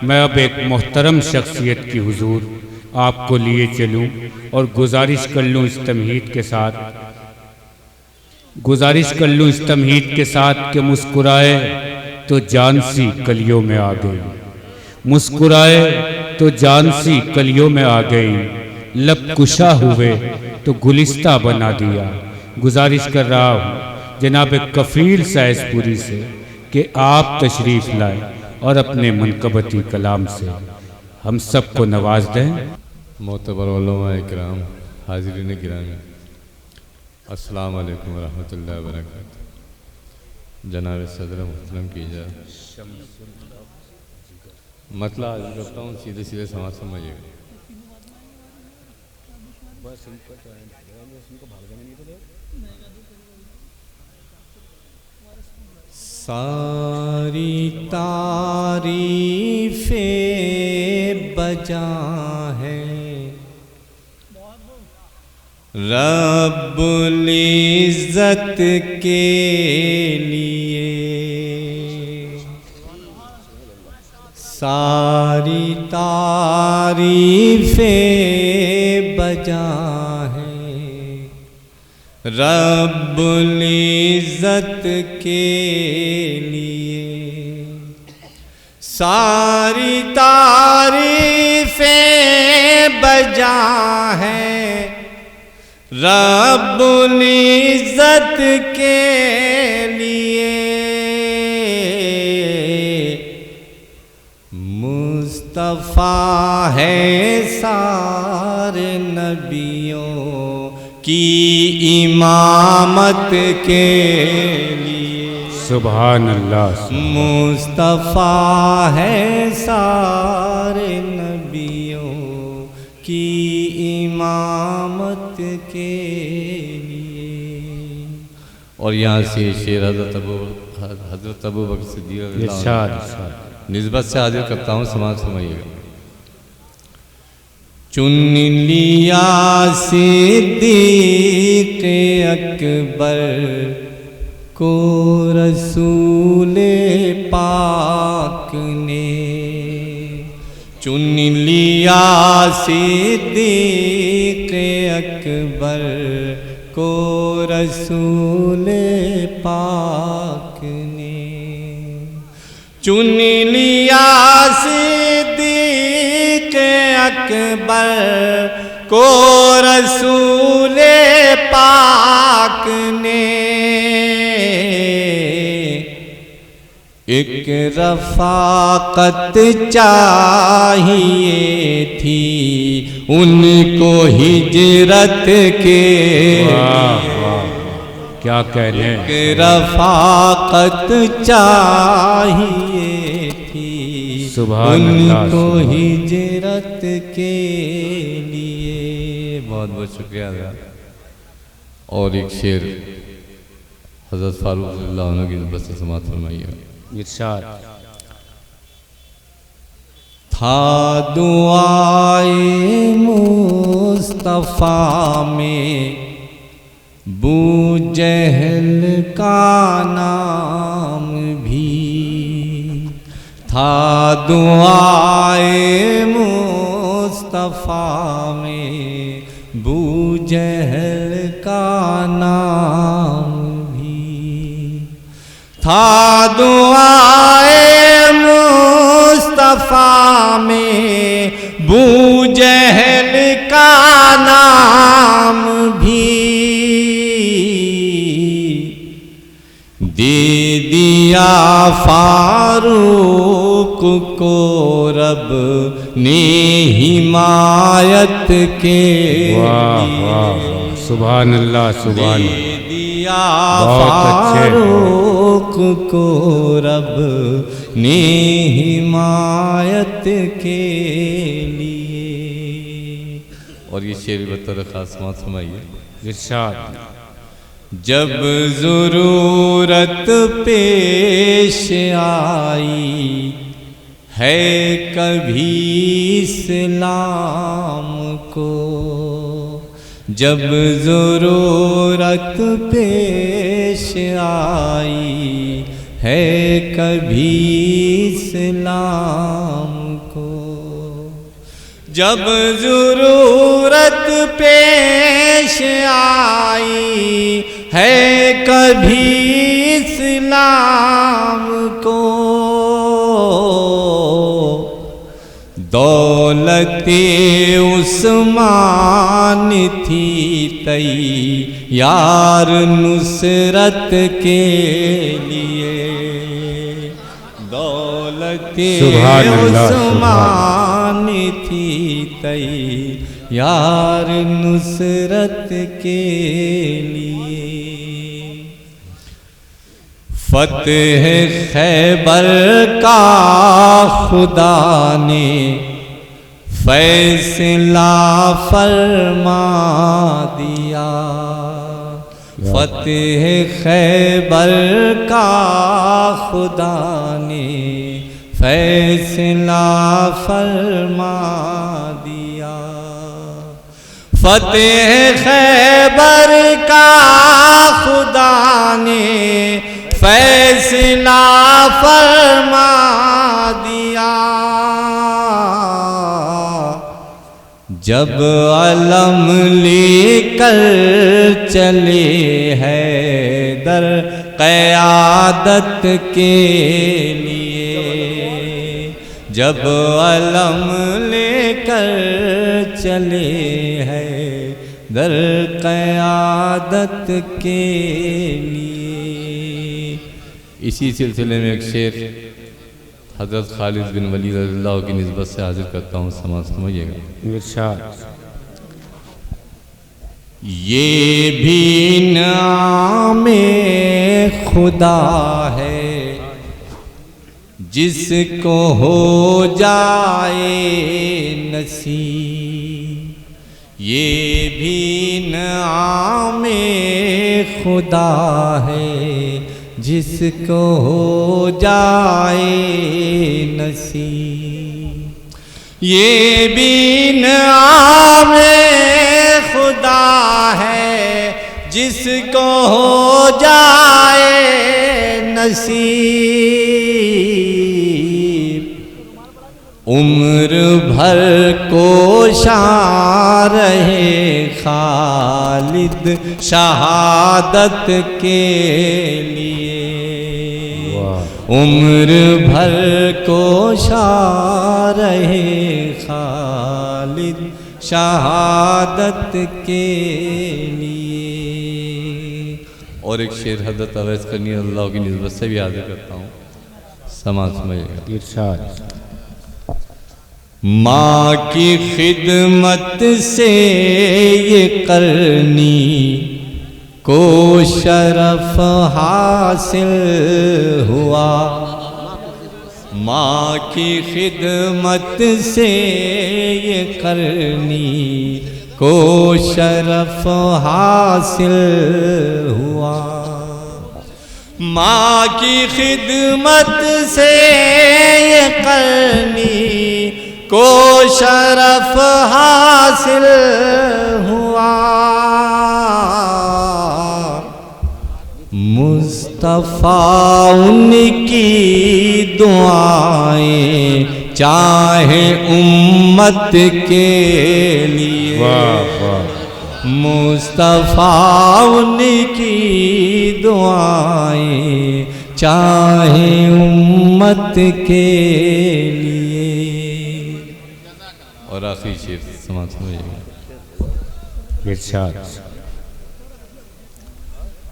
میں اب ایک محترم شخصیت کی حضور آپ کو لیے چلوں اور گزارش کر لوں اس تمہید کے ساتھ کہ مسکرائے تو جان سی کلیوں میں آ گئی، مسکرائے تو جان سی کلیوں میں آ گئی، لب کشا ہوئے تو گلستہ بنا دیا۔ گزارش کر رہا ہوں جناب کفیل سائز پوری سے کہ آپ تشریف لائیں اور اپنے منقبتی کلام سے ہم سب کو نواز دیں۔ معتبر علماء اکرام، حاضرین گرامی، السلام علیکم ورحمۃ اللہ وبرکاتہ۔ جناب صدر محترم کی اجازت مطلع عرض کرتا ہوں، سیدھے سیدھے سماعت فرمائیے گا۔ ساری تعریفیں بجا ہے رب العزت کے لیے، ساری تعریفیں بجا ہے رب العزت کے لیے، ساری تعریفیں بجا ہے رب العزت کے لیے، مصطفیٰ ہے سارے نبیوں کی امامت کے لیے، سبحان اللہ۔ مصطفیٰ ہے سارے نبیوں کی امامت کے لیے۔ اور یہاں سے شعر حضرت ابو بکر صدیق رضی اللہ عنہ نسبت سے حاضر کرتا ہوں، سماعت فرمائیے گا۔ چن لیا صدیق اکبر کو رسول پاک نے، چن لیا صدیق اکبر کو رسول پاک نے، چن لیا صدیق اکبر کو رسول پاک نے، ایک رفاقت چاہیے تھی ان کو ہجرت کے، کیا کہنے، ایک رفاقت چاہیے تھی ان کو ہجرت کے لیے۔ بہت بہت شکریہ حضرت۔ اور ایک شعر حضرت فاروق رضی اللہ عنہ کی نسبت سے سماعت فرمائیے گا۔ ارشاد۔ تھا دعائے مصطفیٰ میں بو جہل کا نام بھی، تھا دعائے مصطفیٰ میں بو جہل کا نام بھی، تھا دعائے مصطفیٰ میں بو جہل کا نام بھی، دے دیا فاروق کو رب نے حمایت کے لیے، سبحان اللہ، سبحان اللہ۔ دے دیا فاروق کو رب نے حمایت کے لیے۔ اور یہ شعر بطور خاص سماعت فرمائیے۔ ارشاد۔ جب ضرورت پیش آئی ہے کبھی اسلام کو، جب ضرورت پیش آئی ہے کبھی اسلام کو، جب ضرورت پیش آئی ہے کبھی اسلام کو، دولت عثمان تھی تیار نصرت کے لیے، دولت عثمان تھی تیار نصرت کے لیے، فتح خیبر کا خدا نے فیصلہ فرما دیا، فتح خیبر کا خدا نے فیصلہ فرما دیا، فتح خیبر کا خدا نے فیصلہ فرما دیا، جب علم لے کر چلے حیدر قیادت کے لیے، جب علم لے کر چلے حیدر قیادت کے لیے۔ اسی سلسلے میں ایک شعر حضرت خالد بن ولید رضی اللہ کی نسبت سے حاضر کرتا ہوں، سمجھیے گا۔ ارشاد۔ یہ بھی نام خدا ہے جس کو ہو جائے نصیب، یہ بھی نام خدا ہے جس کو ہو جائے نصیب، یہ بھی نام خدا ہے جس کو ہو جائے نصیب، عمر بھر کوشاں رہے خالد شہادت کے لیے، عمر بھر کوشاں رہے خالد شہادت کے لیے۔ اور ایک شعر حضرت اویس کرنی اللہ کی نسبت سے بھی حاضر کرتا ہوں، سمجھے گا۔ ارشاد۔ ماں کی خدمت سے یہ کرنی کو شرف حاصل ہوا، ماں کی خدمت سے یہ کرنی کو شرف حاصل ہوا، ماں کی خدمت سے یہ کرنی کو شرف حاصل ہوا، مصطفیٰ ان کی دعائیں چاہے امت کے لیے، مصطفیٰ ان کی دعائیں چاہے امت کے لیے۔ اور آخری شعر سمجھے گا۔ ارشاد۔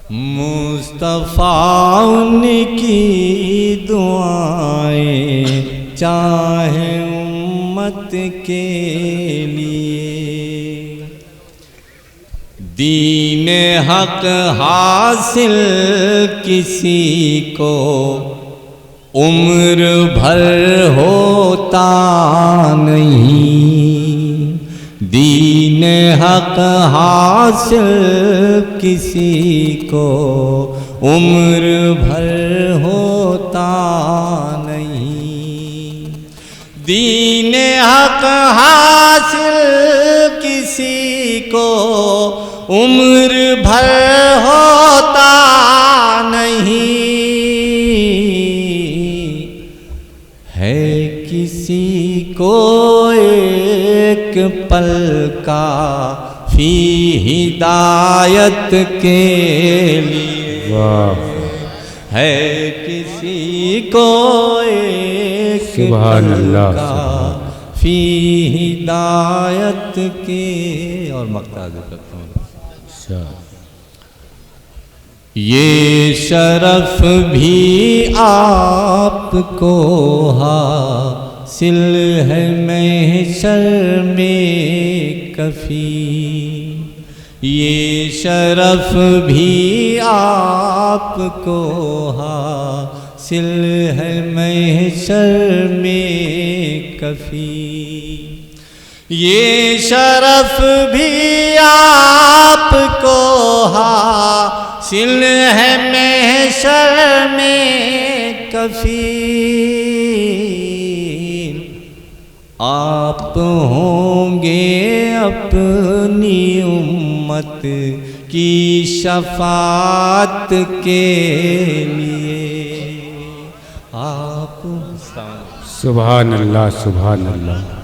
مصطفیٰ ان کی دعائیں چاہے امت کے لیے، دین حق حاصل کسی کو عمر بھر ہوتا نہیں، دین حق حاصل کسی کو عمر بھر ہوتا نہیں، دین حق حاصل کسی کو عمر بھر ہوتا نہیں، ہے کسی کو ایک پل کا فی ہدایت کے لیے، واہ ہے کسی کو ایک سبحان پل اللہ، کا فی ہدایت کے، اور مقطع ذکر کرتا ہوں۔ یہ شرف بھی آپ کو حاصل ہے محشر میں کفیل، یہ شرف بھی آپ کو حاصل ہے محشر میں کفیل، یہ شرف بھی آپ کو حاصل ہے محشر میں کفیل، آپ ہوں گے اپنی امت کی شفاعت کے لیے، آپ سبحان اللہ، سبحان اللہ۔